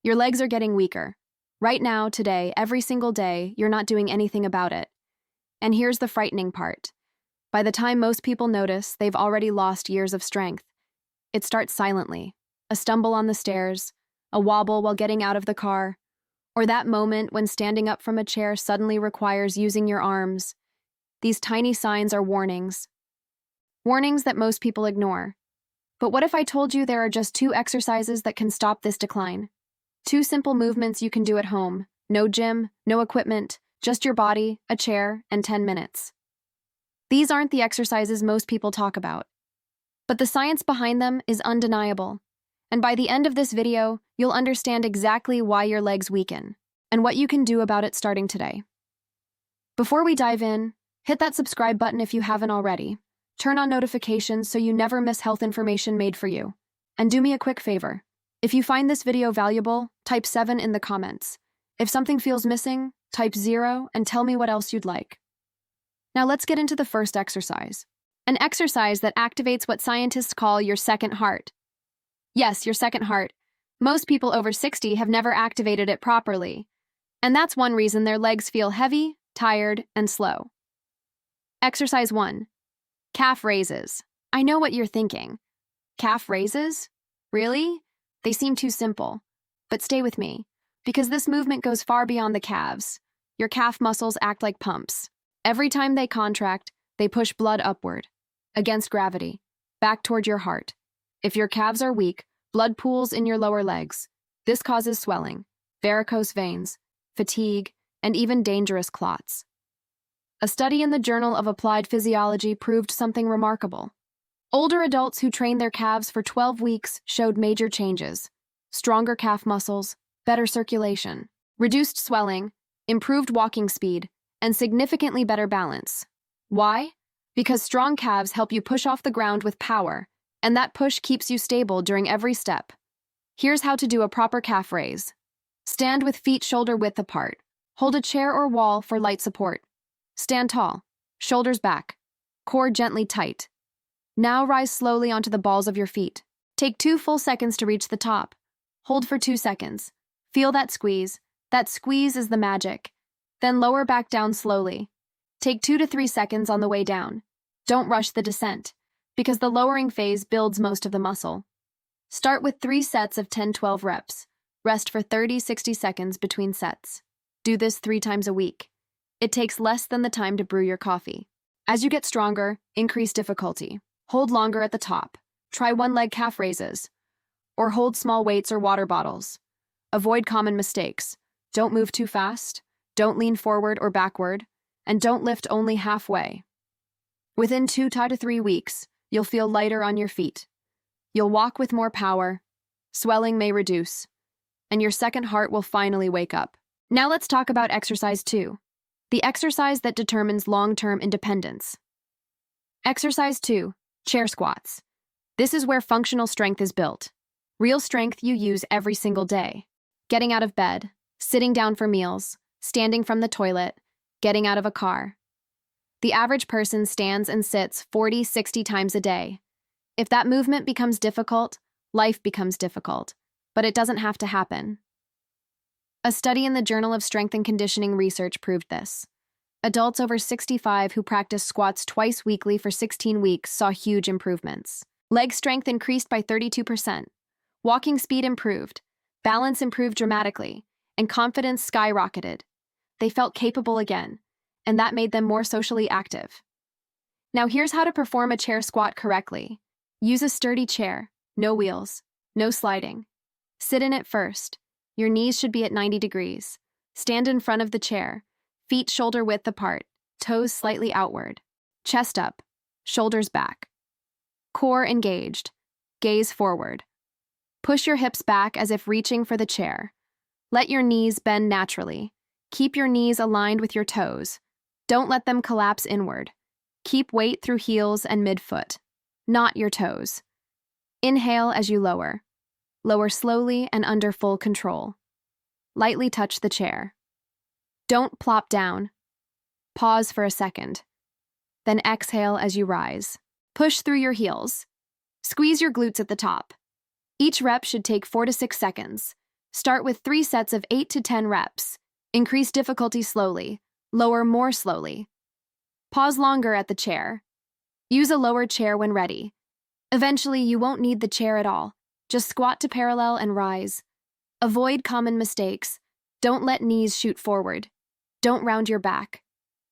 Your legs are getting weaker. Right now, today, every single day, you're not doing anything about it. And here's the frightening part. By the time most people notice, they've already lost years of strength. It starts silently. A stumble on the stairs, a wobble while getting out of the car, or that moment when standing up from a chair suddenly requires using your arms. These tiny signs are warnings. Warnings that most people ignore. But what if I told you there are just 2 exercises that can stop this decline? 2 simple movements you can do at home. No gym, no equipment, just your body, a chair, and 10 minutes. These aren't the exercises most people talk about. But the science behind them is undeniable. And by the end of this video, you'll understand exactly why your legs weaken and what you can do about it starting today. Before we dive in, hit that subscribe button if you haven't already. Turn on notifications so you never miss health information made for you. And do me a quick favor. If you find this video valuable, type 7 in the comments. If something feels missing, type 0 and tell me what else you'd like. Now let's get into the first exercise. An exercise that activates what scientists call your second heart. Yes, your second heart. Most people over 60 have never activated it properly. And that's one reason their legs feel heavy, tired, and slow. Exercise 1. Calf raises. I know what you're thinking. Calf raises? Really? They seem too simple. But stay with me, because this movement goes far beyond the calves. Your calf muscles act like pumps. Every time they contract, they push blood upward, against gravity, back toward your heart. If your calves are weak, blood pools in your lower legs. This causes swelling, varicose veins, fatigue, and even dangerous clots. A study in the Journal of Applied Physiology proved something remarkable. Older adults who trained their calves for 12 weeks showed major changes: stronger calf muscles, better circulation, reduced swelling, improved walking speed, and significantly better balance. Why? Because strong calves help you push off the ground with power, and that push keeps you stable during every step. Here's how to do a proper calf raise. Stand with feet shoulder width apart. Hold a chair or wall for light support. Stand tall, shoulders back, core gently tight. Now rise slowly onto the balls of your feet. Take 2 full seconds to reach the top. Hold for 2 seconds. Feel that squeeze. That squeeze is the magic. Then lower back down slowly. Take 2 to 3 seconds on the way down. Don't rush the descent, because the lowering phase builds most of the muscle. Start with 3 sets of 10-12 reps. Rest for 30-60 seconds between sets. Do this 3 times a week. It takes less than the time to brew your coffee. As you get stronger, increase difficulty. Hold longer at the top. Try 1-leg calf raises. Or hold small weights or water bottles. Avoid common mistakes. Don't move too fast. Don't lean forward or backward. And don't lift only halfway. Within 2 to 3 weeks, you'll feel lighter on your feet. You'll walk with more power. Swelling may reduce. And your second heart will finally wake up. Now let's talk about exercise 2. The exercise that determines long-term independence. Exercise 2. Chair squats. This is where functional strength is built. Real strength you use every single day. Getting out of bed, sitting down for meals, standing from the toilet, getting out of a car. The average person stands and sits 40-60 times a day. If that movement becomes difficult, life becomes difficult. But it doesn't have to happen. A study in the Journal of Strength and Conditioning Research proved this. Adults over 65 who practiced squats twice weekly for 16 weeks saw huge improvements. Leg strength increased by 32%. Walking speed improved. Balance improved dramatically. And confidence skyrocketed. They felt capable again. And that made them more socially active. Now here's how to perform a chair squat correctly. Use a sturdy chair. No wheels. No sliding. Sit in it first. Your knees should be at 90 degrees. Stand in front of the chair. Feet shoulder width apart. Toes slightly outward. Chest up. Shoulders back. Core engaged. Gaze forward. Push your hips back as if reaching for the chair. Let your knees bend naturally. Keep your knees aligned with your toes. Don't let them collapse inward. Keep weight through heels and midfoot, not your toes. Inhale as you lower. Lower slowly and under full control. Lightly touch the chair. Don't plop down. Pause for a second. Then exhale as you rise. Push through your heels. Squeeze your glutes at the top. Each rep should take 4 to 6 seconds. Start with 3 sets of 8 to 10 reps. Increase difficulty slowly. Lower more slowly. Pause longer at the chair. Use a lower chair when ready. Eventually, you won't need the chair at all. Just squat to parallel and rise. Avoid common mistakes. Don't let knees shoot forward. Don't round your back.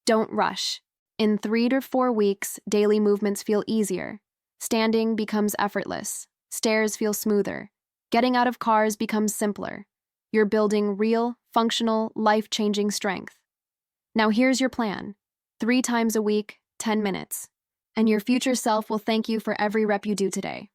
Don't rush. In 3 to 4 weeks, daily movements feel easier. Standing becomes effortless. Stairs feel smoother. Getting out of cars becomes simpler. You're building real, functional, life-changing strength. Now here's your plan. 3 times a week, 10 minutes. And your future self will thank you for every rep you do today.